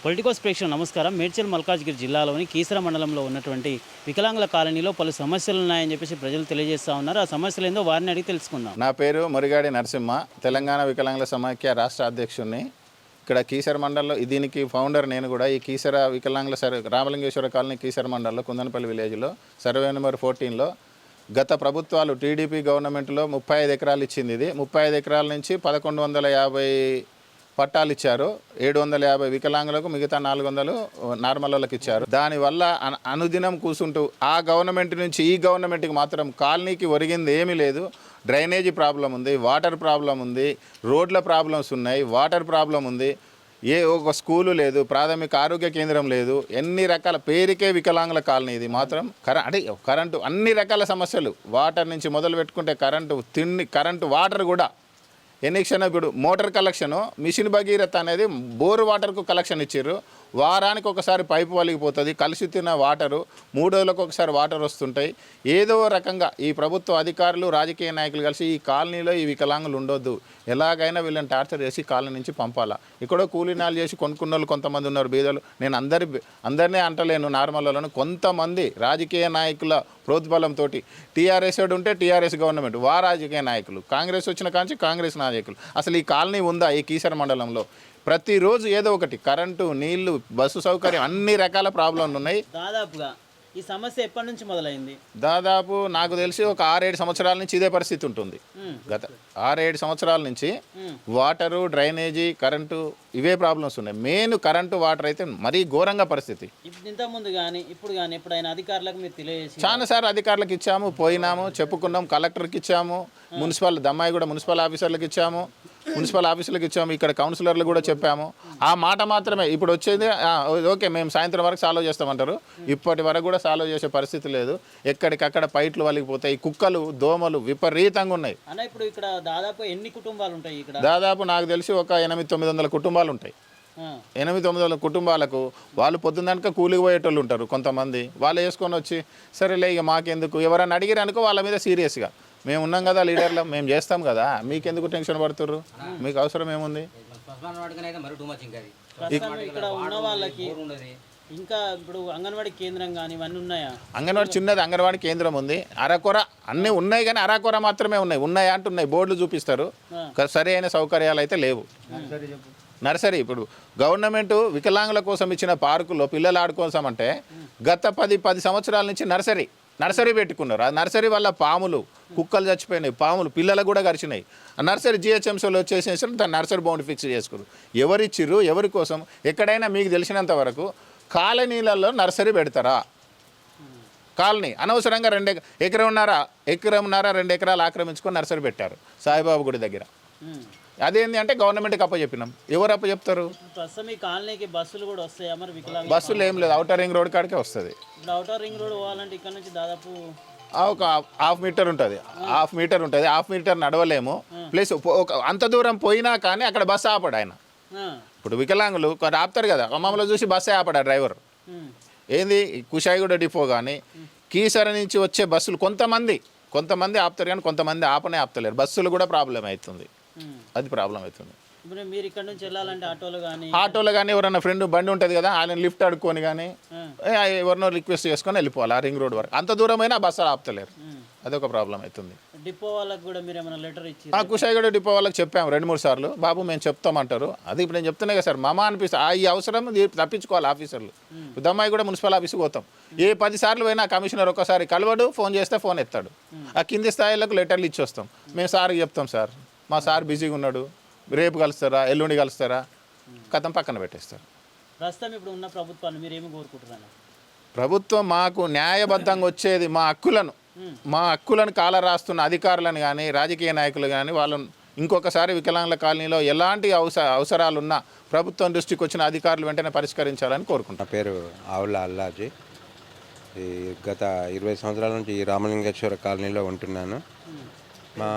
Politicos ప్రేక్షకులు నమస్కారం. మేడ్చల్ మల్కాజ్గిరి జిల్లాలోని కీసర మండలంలో ఉన్నటువంటి వికలాంగుల కాలనీలో పలు సమస్యలు ఉన్నాయని చెప్పేసి ప్రజలు తెలియజేస్తూ ఉన్నారు. ఆ సమస్యలు ఏందో వారిని అడిగి తెలుసుకుందాం. నా పేరు మురిగాడి నరసింహ, తెలంగాణ వికలాంగుల సమాఖ్య రాష్ట్ర అధ్యక్షుడిని. ఇక్కడ కీసర మండలంలో దీనికి ఫౌండర్ నేను కూడా. ఈ కీసర వికలాంగుల రామలింగేశ్వర కాలనీ కీసర మండలంలో కుందనపల్లి విలేజ్లో సర్వే నెంబర్ 14లో గత ప్రభుత్వాలు టీడీపీ గవర్నమెంట్లో 35 ఎకరాలు ఇచ్చింది. ఇది 35 ఎకరాల నుంచి 1150 పట్టాలు ఇచ్చారు. 750 వికలాంగులకు, మిగతా 400 నార్మల్ వాళ్ళకి ఇచ్చారు. దానివల్ల అనుదినం కూర్చుంటూ ఆ గవర్నమెంట్ నుంచి ఈ గవర్నమెంట్కి మాత్రం కాలనీకి ఒరిగింది ఏమీ లేదు. డ్రైనేజీ ప్రాబ్లం ఉంది, వాటర్ ప్రాబ్లం ఉంది, రోడ్ల ప్రాబ్లమ్స్ ఉన్నాయి, వాటర్ ప్రాబ్లం ఉంది, ఒక స్కూలు లేదు, ప్రాథమిక ఆరోగ్య కేంద్రం లేదు, ఎన్ని రకాల పేరుకే వికలాంగుల కాలనీ. ఇది మాత్రం అంటే కరెంటు, అన్ని రకాల సమస్యలు, వాటర్ నుంచి మొదలు పెట్టుకుంటే కరెంటు వాటర్ కూడా ఎన్నిక్షన్. ఇప్పుడు మోటార్ కలెక్షను మిషన్ భగీరథ అనేది బోరు వాటర్కు కలెక్షన్ ఇచ్చారు. వారానికి ఒకసారి పైపు వలిగిపోతుంది, కలిసి తిన్న వాటరు 3 రోజులకు ఒకసారి వాటర్ వస్తుంటాయి. ఏదో రకంగా ఈ ప్రభుత్వ అధికారులు, రాజకీయ నాయకులు కలిసి ఈ కాలనీలో ఈ వికలాంగులు ఉండొద్దు, ఎలాగైనా వీళ్ళని టార్చర్ చేసి కాలనీ నుంచి పంపాలా. ఇక్కడో కూలీనాలు చేసి కొనుక్కున్న వాళ్ళు కొంతమంది ఉన్నారు, బీదలు. నేను అందరినీ అంటలేను, నార్మల్ వాళ్ళను. కొంతమంది రాజకీయ నాయకుల ప్రోద్బలంతో టీఆర్ఎస్ ఉంటే టీఆర్ఎస్ గవర్నమెంట్, రాజకీయ నాయకులు, కాంగ్రెస్ వచ్చిన కాంచి కాంగ్రెస్ నాయకులు. అసలు ఈ కాలనీ ఉందా ఈ కీసర మండలంలో? ప్రతిరోజు ఏదో ఒకటి కరెంటు, నీళ్లు, బస్సు సౌకర్యం, అన్ని రకాల ప్రాబ్లంలు ఉన్నాయి. దాదాపుగా ఈ సమస్య ఎప్పటి నుంచి మొదలైంది? దాదాపు నాకు తెలిసి ఒక 6-7 సంవత్సరాల నుంచి ఇదే పరిస్థితి ఉంటుంది. గత 6-7 సంవత్సరాల నుంచి వాటరు, డ్రైనేజీ, కరెంటు, ఇవే ప్రాబ్లమ్స్ ఉన్నాయి. మెయిన్ కరెంటు, వాటర్ అయితే మరీ ఘోరంగా పరిస్థితి. ఇంతకుముందు కానీ ఇప్పుడు కానీ ఎప్పుడైనా అధికారులకు మీరు తెలియజేసి? చాలాసార్లు అధికారులకు ఇచ్చాము, పోయినాము, చెప్పుకున్నాం. కలెక్టర్కి ఇచ్చాము, దమ్మాయి కూడా మున్సిపల్ ఆఫీసర్లకు ఇచ్చాము, ఇక్కడ కౌన్సిలర్లు కూడా చెప్పాము. ఆ మాట మాత్రమే ఇప్పుడు వచ్చేది. ఓకే, మేము సాయంత్రం వరకు సాల్వ్ చేస్తామంటారు. ఇప్పటి వరకు కూడా సాల్వ్ చేసే పరిస్థితి లేదు. ఎక్కడికక్కడ పైట్లు వలిగిపోతాయి, కుక్కలు, దోమలు విపరీతంగా ఉన్నాయి. అన్న, ఇప్పుడు ఇక్కడ దాదాపు ఎన్ని కుటుంబాలు ఉంటాయి? ఇక్కడ దాదాపు నాకు తెలిసి ఒక 800-900 కుటుంబాలు ఉంటాయి. 800-900 కుటుంబాలకు వాళ్ళు పొద్దున్నక కూలికి పోయేటోళ్ళు ఉంటారు. కొంతమంది వాళ్ళు వేసుకొని వచ్చి సరేలే ఇక మాకెందుకు, ఎవరైనా అడిగిరనుకో వాళ్ళ మీద సీరియస్గా మేము ఉన్నాం కదా, లీడర్లు, మేము చేస్తాం కదా, మీకెందుకు టెన్షన్ పడుతుర్రు, మీకు అవసరం ఏముంది? ఇక్కడ ఉన్న వాళ్ళకి ఇంకా ఇప్పుడు అంగన్వాడీ కేంద్రం కానీ ఇవన్నీ ఉన్నాయా? అంగన్వాడీ చిన్నది అంగన్వాడీ కేంద్రం ఉంది. అరకొర అన్నీ ఉన్నాయి, కానీ అరకొర మాత్రమే ఉన్నాయా అంటున్నాయి. బోర్డులు చూపిస్తారు, సరైన సౌకర్యాలు అయితే లేవు. నర్సరీ ఇప్పుడు గవర్నమెంట్ వికలాంగుల కోసం ఇచ్చిన పార్కులో పిల్లలు ఆడుకోసామంటే గత 10 సంవత్సరాల నుంచి నర్సరీ పెట్టుకున్నారు. ఆ నర్సరీ వల్ల పాములు, కుక్కలు చచ్చిపోయినాయి, పాములు పిల్లలకు కూడా గరిచినాయి. ఆ నర్సరీ జిహెచ్ఎంసీలో వచ్చేసేసి దాన్ని నర్సరీ బౌండ్ ఫిక్స్ చేసుకున్నారు. ఎవరిచ్చిర్రు, ఎవరి కోసం? ఎక్కడైనా మీకు తెలిసినంత వరకు కాలనీలలో నర్సరీ పెడతారా? కాలనీ అనవసరంగా 2 ఎకరంన్నర 2 ఎకరాలు ఆక్రమించుకొని నర్సరీ పెట్టారు సాయిబాబు గుడి దగ్గర. అదేంటి అంటే గవర్నమెంట్కి అప్పచెప్పినాం. ఎవరు అప్పచెప్తారు? ప్రస్తుతం ఈ కాలనీకి బస్సులు కూడా వస్తాయా మరి? బస్సులు ఏం లేదు, ఔటర్ రింగ్ రోడ్ కాడికే వస్తుంది. ఔటర్ రింగ్ రోడ్ పోవాలంటే ఇక్కడ నుంచి దాదాపు ఒక హాఫ్ మీటర్ ఉంటుంది. హాఫ్ మీటర్ నడవలేము. ప్లస్ అంత దూరం పోయినా కానీ అక్కడ బస్సు ఆపడు ఆయన. ఇప్పుడు వికలాంగులు ఆపుతారు కదా, మమ్మల్ని చూసి బస్సే ఆపడా డ్రైవర్. ఏంది కుషాయిగూడ డిపో కానీ కీసర నుంచి వచ్చే బస్సులు కొంతమంది ఆపుతారు, కానీ కొంతమంది ఆపలేరు. బస్సులు కూడా ప్రాబ్లం అవుతుంది, అది ప్రాబ్లం అవుతుంది. మీరు ఇక్కడ నుంచి వెళ్ళాలంటే ఆటోలో కానీ ఎవరైనా ఫ్రెండ్ బండి ఉంటుంది కదా, ఆయన లిఫ్ట్ అడుక్కొని కానీ ఎవరినో రిక్వెస్ట్ చేసుకొని వెళ్ళిపోవాలి ఆ రింగ్ రోడ్ వరకు. అంత దూరమైనా బస్సులు ఆపుతలేరు, అదొక ప్రాబ్లం అవుతుంది. డిపో వాళ్ళకి కూడా మీరు ఏమైనా లెటర్ ఇచ్చి? కుషాయిగూడ డిపో వాళ్ళకి చెప్పాము 2-3 సార్లు. బాబు మేము చెప్తామంటారు. అది ఇప్పుడు నేను చెప్తున్నా కదా సార్, అనిపిస్తుంది ఈ అవసరం తప్పించుకోవాలి ఆఫీసర్లు. దమ్మాయి కూడా మున్సిపల్ ఆఫీస్కి పోతాం. 10 సార్లు పోయినా కమిషనర్ ఒకసారి కలవడు, ఫోన్ చేస్తే ఫోన్ ఎత్తాడు. ఆ కింది స్థాయిలకు లెటర్లు ఇచ్చి వస్తాం. మేము సార్కి చెప్తాం, సార్ మా సార్ బిజీగా ఉన్నాడు, రేపు కలుస్తారా, ఎల్లుండి కలుస్తారా, కథం పక్కన పెట్టేస్తారు. ప్రస్తుతం ఇప్పుడు ఉన్న ప్రభుత్వాన్ని మీరు ఏమి కోరుకుంటున్నారు? ప్రభుత్వం మాకు న్యాయబద్ధంగా వచ్చేది మా హక్కులను కాల రాస్తున్న అధికారులను కానీ, రాజకీయ నాయకులు కానీ, వాళ్ళను ఇంకొకసారి వికలాంగుల కాలనీలో ఎలాంటి అవసరాలున్నా ప్రభుత్వం దృష్టికి వచ్చిన అధికారులు వెంటనే పరిష్కరించాలని కోరుకుంటాం. నా పేరు ఆవుల అల్లాజీ. గత 20 సంవత్సరాల నుంచి ఈ రామలింగేశ్వర కాలనీలో ఉంటున్నాను. మా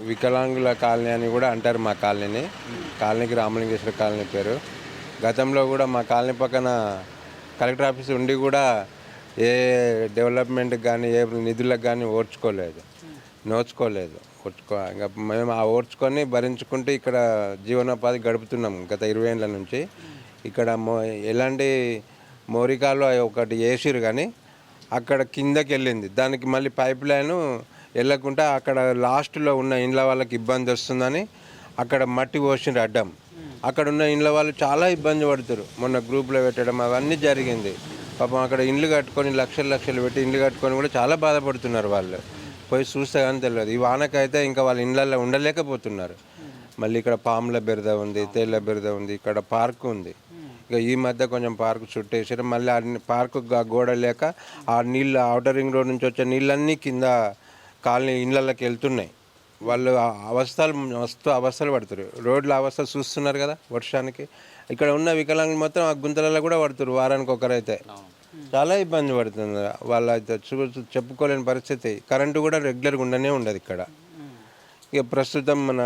వికలాంగుల కాలనీ అని కూడా అంటారు మా కాలనీకి రామలింగేశ్వర కాలనీ పేరు. గతంలో కూడా మా కాలనీ పక్కన కలెక్టర్ ఆఫీస్ ఉండి కూడా ఏ డెవలప్మెంట్కి కానీ ఏ నిధులకు కానీ నోచుకోలేదు. ఇంకా మేము ఓర్చుకొని భరించుకుంటూ ఇక్కడ జీవనోపాధి గడుపుతున్నాం గత 20 ఏళ్ళ నుంచి. ఇక్కడ ఎలాంటి మోరికాలు ఒకటి వేసిరు కానీ అక్కడ కిందకి వెళ్ళింది, దానికి మళ్ళీ పైప్ లైన్ వెళ్ళకుండా అక్కడ లాస్ట్లో ఉన్న ఇండ్ల వాళ్ళకి ఇబ్బంది వస్తుందని అక్కడ మట్టి పోసిండ్రు అడ్డం. అక్కడ ఉన్న ఇండ్ల వాళ్ళు చాలా ఇబ్బంది పడుతారు. మొన్న గ్రూప్లో పెట్టడం అవన్నీ జరిగింది. పాపం అక్కడ ఇండ్లు కట్టుకొని లక్షలు పెట్టి ఇండ్లు కట్టుకొని కూడా చాలా బాధపడుతున్నారు. వాళ్ళు పోయి చూస్తే కానీ తెలియదు. ఈ వానకైతే ఇంకా వాళ్ళ ఇండ్లలో ఉండలేకపోతున్నారు. మళ్ళీ ఇక్కడ పాముల బెరద ఉంది, తేళ్ల బెరద ఉంది, ఇక్కడ పార్క్ ఉంది. ఇక ఈ మధ్య కొంచెం పార్క్ చుట్టేసారు. మళ్ళీ ఆ పార్కు గోడ లేక ఆ నీళ్ళు ఔటర్ రింగ్ రోడ్ నుంచి వచ్చే నీళ్ళన్నీ కింద కాలనీ ఇళ్ళకి వెళ్తున్నాయి. వాళ్ళు మస్తు అవస్థలు పడుతారు. రోడ్ల అవస్థలు చూస్తున్నారు కదా వర్షానికి. ఇక్కడ ఉన్న వికలాంగులు మొత్తం ఆ గుంతలలో కూడా పడుతారు. వారానికి ఒకరైతే చాలా ఇబ్బంది పడుతుంది. వాళ్ళ అయితే చెప్పుకోలేని పరిస్థితి. కరెంటు కూడా రెగ్యులర్గా ఉండనే ఉండదు ఇక్కడ. ఇక ప్రస్తుతం మన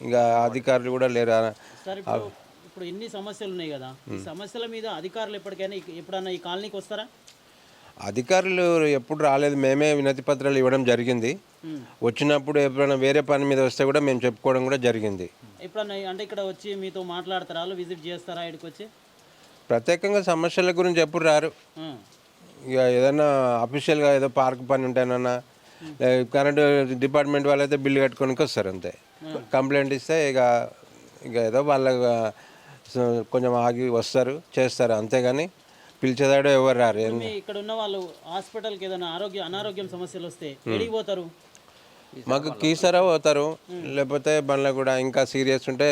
ఇక అధికారులు కూడా లేరు. సార్ ఇప్పుడు ఎన్ని సమస్యలు ఉన్నాయి కదా, ఈ సమస్యల మీద అధికారులు ఎప్పుడన్నా ఈ కాలనీకి వస్తారా? అధికారులు ఎప్పుడు రాలేదు. మేమే వినతి పత్రాలు ఇవ్వడం జరిగింది. వచ్చినప్పుడు ఎప్పుడైనా వేరే పని మీద వస్తే కూడా మేము చెప్పుకోవడం కూడా జరిగింది. ఎప్పుడన్నా అంటే ఇక్కడ వచ్చి మీతో మాట్లాడతారా, విజిట్ చేస్తారా ఇక్కడికి వచ్చి? ప్రత్యేకంగా సమస్యల గురించి ఎప్పుడు రారు. ఇక ఏదైనా అఫీషియల్గా ఏదో పార్క్ పని ఉంటేనన్నా కరెంటు డిపార్ట్మెంట్ వాళ్ళు అయితే బిల్లు కట్టుకోనికి వస్తారు అంతే. కంప్లైంట్ ఇస్తే ఇక ఏదో వాళ్ళ కొంచెం ఆగి వస్తారు, చేస్తారు, అంతేగాని పిలిచేదాడు ఎవరు రారు. ఇక్కడ ఉన్న వాళ్ళు హాస్పిటల్కి ఏదైనా అనారోగ్యం సమస్యలు వస్తే ఎడికి పోతారు? మాకు కీసరా పోతారు, లేకపోతే బండ్ల కూడా ఇంకా సీరియస్ ఉంటే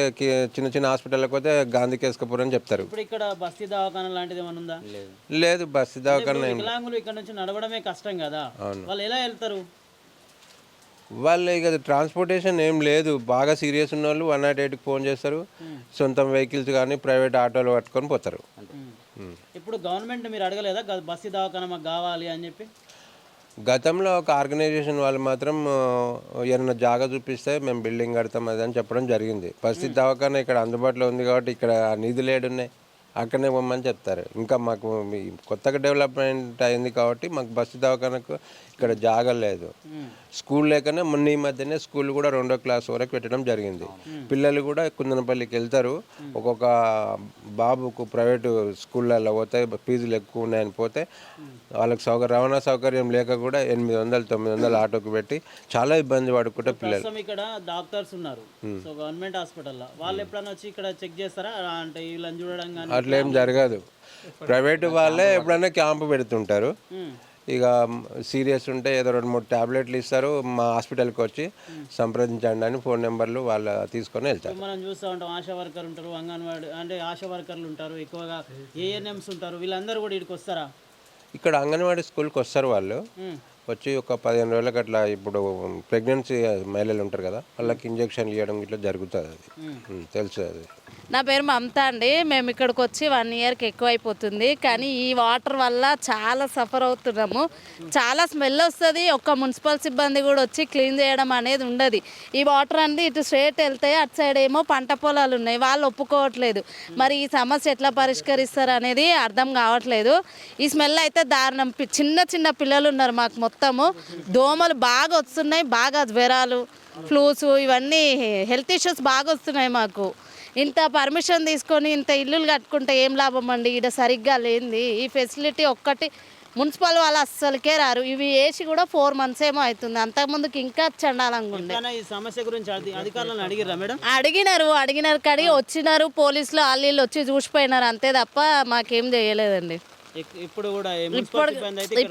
చిన్న చిన్న హాస్పిటల్కి పోతే గాంధీ కేసుకపోరని చెప్తారు. ఇప్పుడు ఇక్కడ బస్తీ దవాఖాన లాంటిది ఏమైనా ఉందా? లేదు, బస్తీ దవాఖాన. వికలాంగులు ఇక్కడ నుంచి నడవడమే కష్టం కదా, వాళ్ళు ఎలా వెళ్తారు? వాళ్ళు ఇక ట్రాన్స్పోర్టేషన్ ఏం లేదు. బాగా సీరియస్ ఉన్న వాళ్ళు 108కి ఫోన్ చేస్తారు. సొంత వెహికల్స్ కానీ ప్రైవేట్ ఆటోలు పట్టుకొని పోతారు. ఇప్పుడు గవర్నమెంట్ మీరు అడగలేదా బస్తీ దవాఖాన మాకు కావాలి అని చెప్పి? గతంలో ఒక ఆర్గనైజేషన్ వాళ్ళు మాత్రం ఏమైనా జాగా చూపిస్తే మేము బిల్డింగ్ కడతాం అది అని చెప్పడం జరిగింది. బస్తీ దవాఖాన ఇక్కడ అందుబాటులో ఉంది కాబట్టి ఇక్కడ నిధులు ఏడున్నాయి, అక్కడనే పోమని చెప్తారు. ఇంకా మాకు కొత్తగా డెవలప్మెంట్ అయింది కాబట్టి మాకు బస్తీ దవాఖానకు ఇక్కడ జాగా లేదు. స్కూల్ లేకనే మొన్న ఈ మధ్యనే స్కూల్ కూడా 2వ క్లాస్ వరకు పెట్టడం జరిగింది. పిల్లలు కూడా కుందనపల్లికి వెళ్తారు. ఒక్కొక్క బాబుకు ప్రైవేటు స్కూళ్ళల్లో పోతే ఫీజులు ఎక్కువ ఉన్నాయని పోతే వాళ్ళకి రవాణా సౌకర్యం లేక కూడా 800-900 ఆటోకి పెట్టి చాలా ఇబ్బంది పడుకుంటే పిల్లలు. ఇక్కడ డాక్టర్స్ ఉన్నారు, సో గవర్నమెంట్ హాస్పిటల్లో వాళ్ళు ఎప్పుడైనా వచ్చి ఇక్కడ చెక్ చేస్తారా? అంటే వీళ్ళని చూడడం కానీ అట్లా ఏం జరగదు. ప్రైవేటు వాళ్ళే ఎప్పుడైనా క్యాంపు పెడుతుంటారు. ఇక సీరియస్ ఉంటే ఏదో 2-3 టాబ్లెట్లు ఇస్తారు. మా హాస్పిటల్కి వచ్చి సంప్రదించండి అని ఫోన్ నెంబర్లు వాళ్ళు తీసుకొని వెళ్తారు. మనం చూస్తూ ఉంటాం, ఆశా వర్కర్లు ఉంటారు, అంగన్వాడీ అంటే ఆశా వర్కర్లు ఉంటారు, ఎక్కువగా ఏఎన్ఎంస్ ఉంటారు. వీళ్ళందరూ కూడా ఇక్కడికి వస్తారా? ఇక్కడ అంగన్వాడీ స్కూల్కి వస్తారు. వాళ్ళు వచ్చి ఒక 15 రోజులకు అట్లా ఇప్పుడు ప్రెగ్నెన్సీ మహిళలు ఉంటారు కదా, వాళ్ళకి ఇంజక్షన్లు ఇవ్వడం ఇట్లా జరుగుతుంది. అది తెలుసు. అది నా పేరు మమత అండి. మేము ఇక్కడికి వచ్చి 1 ఇయర్కి ఎక్కువ అయిపోతుంది. కానీ ఈ వాటర్ వల్ల చాలా సఫర్ అవుతున్నాము. చాలా స్మెల్ వస్తుంది. ఒక్క మున్సిపల్ సిబ్బంది కూడా వచ్చి క్లీన్ చేయడం అనేది ఉండదు. ఈ వాటర్ అనేది ఇటు స్ట్రేట్ వెళ్తాయి, అటు సైడ్ ఏమో పంట పొలాలు ఉన్నాయి, వాళ్ళు ఒప్పుకోవట్లేదు. మరి ఈ సమస్య ఎట్లా పరిష్కరిస్తారు అనేది అర్థం కావట్లేదు. ఈ స్మెల్ అయితే దారుణం. చిన్న పిల్లలు ఉన్నారు మాకు. మొత్తము దోమలు బాగా వస్తున్నాయి, బాగా జ్వరాలు, ఫ్లూస్, ఇవన్నీ హెల్త్ ఇష్యూస్ బాగా వస్తున్నాయి మాకు. ఇంత పర్మిషన్ తీసుకొని ఇంత ఇల్లులు కట్టుకుంటే ఏం లాభం అండి? ఇక్కడ సరిగ్గా లేనిది ఈ ఫెసిలిటీ ఒక్కటి మున్సిపల్ వాళ్ళు అస్సలకే రారు. ఇవి వేసి కూడా 4 months ఏమో అవుతుంది. అంతకుముందుకు ఇంకా చండాలంగా ఉండే. ఈ సమస్య గురించి అధికారులను అడిగిరా మేడం? అడిగినారు కడిగి వచ్చినారు పోలీసులు, వాళ్ళు వచ్చి చూసిపోయినారు అంతే తప్ప మాకేం చేయలేదండి.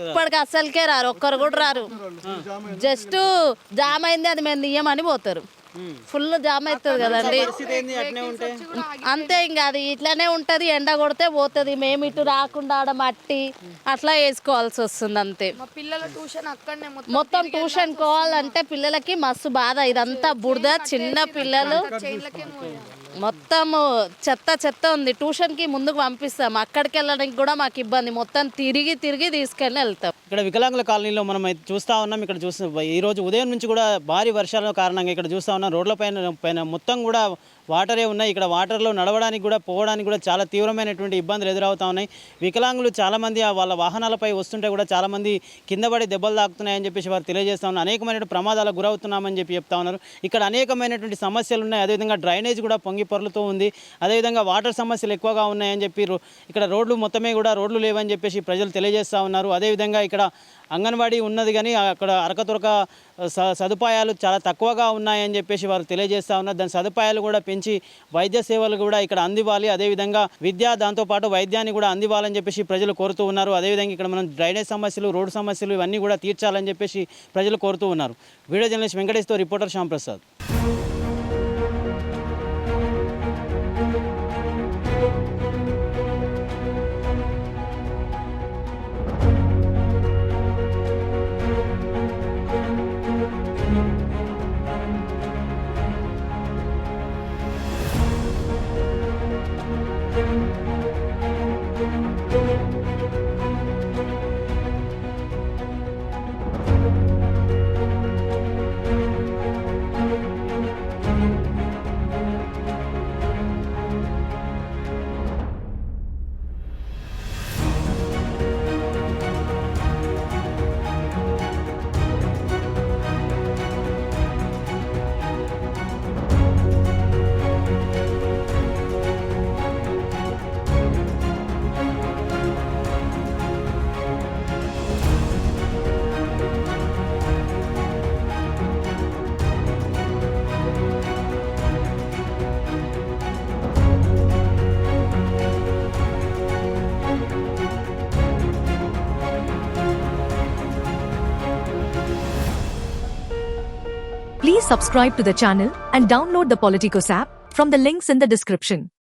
ఇప్పటికి అస్సలకే రారు, ఒక్కరు కూడా రారు. జస్ట్ జామ్ అయింది, అది మేము తీయమని పోతారు. ఫుల్ జామ్ అవుతుంది కదండి, అంతే. ఇంకా అది ఇట్లానే ఉంటుంది. ఎండ కొడితే పోతుంది. మేము ఇటు రాకుండా ఆడ మట్టి అట్లా వేసుకోవాల్సి వస్తుంది అంతే. మొత్తం ట్యూషన్ పోవాలంటే పిల్లలకి మస్తు బాధ. ఇదంతా బురద, చిన్న పిల్లలు మొత్తము చెత్త ఉంది. ట్యూషన్కి ముందుకు పంపిస్తాం, అక్కడికి వెళ్ళడానికి కూడా మాకు ఇబ్బంది. మొత్తం తిరిగి తీసుకెళ్ళి వెళ్తాం. ఇక్కడ వికలాంగుల కాలనీలో మనం అయితే చూస్తూ ఉన్నాం. ఇక్కడ ఈరోజు ఉదయం నుంచి కూడా భారీ వర్షాల కారణంగా ఇక్కడ చూస్తూ ఉన్నాం. రోడ్ల పైన మొత్తం కూడా వాటరే ఉన్నాయి. ఇక్కడ వాటర్లో నడవడానికి కూడా పోవడానికి కూడా చాలా తీవ్రమైనటువంటి ఇబ్బందులు ఎదురవుతూ ఉన్నాయి. వికలాంగులు చాలామంది వాళ్ళ వాహనాలపై వస్తుంటే కూడా చాలామంది కింద పడి దెబ్బలు తాకుతున్నాయని చెప్పేసి వారు తెలియజేస్తూ ఉన్నారు. అనేకమైనటువంటి ప్రమాదాలకు గురవుతున్నామని చెప్తా ఉన్నారు. ఇక్కడ అనేకమైనటువంటి సమస్యలు ఉన్నాయి. అదేవిధంగా డ్రైనేజ్ కూడా పొంగి పొంగి పొర్లుతూ ఉంది. అదేవిధంగా వాటర్ సమస్యలు ఎక్కువగా ఉన్నాయని చెప్పి ఇక్కడ రోడ్లు మొత్తమే కూడా రోడ్లు లేవని చెప్పేసి ప్రజలు తెలియజేస్తూ ఉన్నారు. అదేవిధంగా ఇక్కడ అంగన్వాడీ ఉన్నది కానీ అక్కడ అరకతొరక సదుపాయాలు చాలా తక్కువగా ఉన్నాయని చెప్పేసి వారు తెలియజేస్తూ ఉన్నారు. దాని సదుపాయాలు కూడా పెంచి వైద్య సేవలు కూడా ఇక్కడ అందివ్వాలి, అదేవిధంగా విద్య దాంతోపాటు వైద్యాన్ని కూడా అందివ్వాలని చెప్పేసి ప్రజలు కోరుతూ ఉన్నారు. అదేవిధంగా ఇక్కడ మనం డ్రైనేజ్ సమస్యలు, రోడ్డు సమస్యలు ఇవన్నీ కూడా తీర్చాలని చెప్పేసి ప్రజలు కోరుతూ ఉన్నారు. వీడియో జర్నలిస్ట్ వెంకటేష్తో reporter Shyam Prasad. Please subscribe to the channel and download the Politicos app from the links in the description.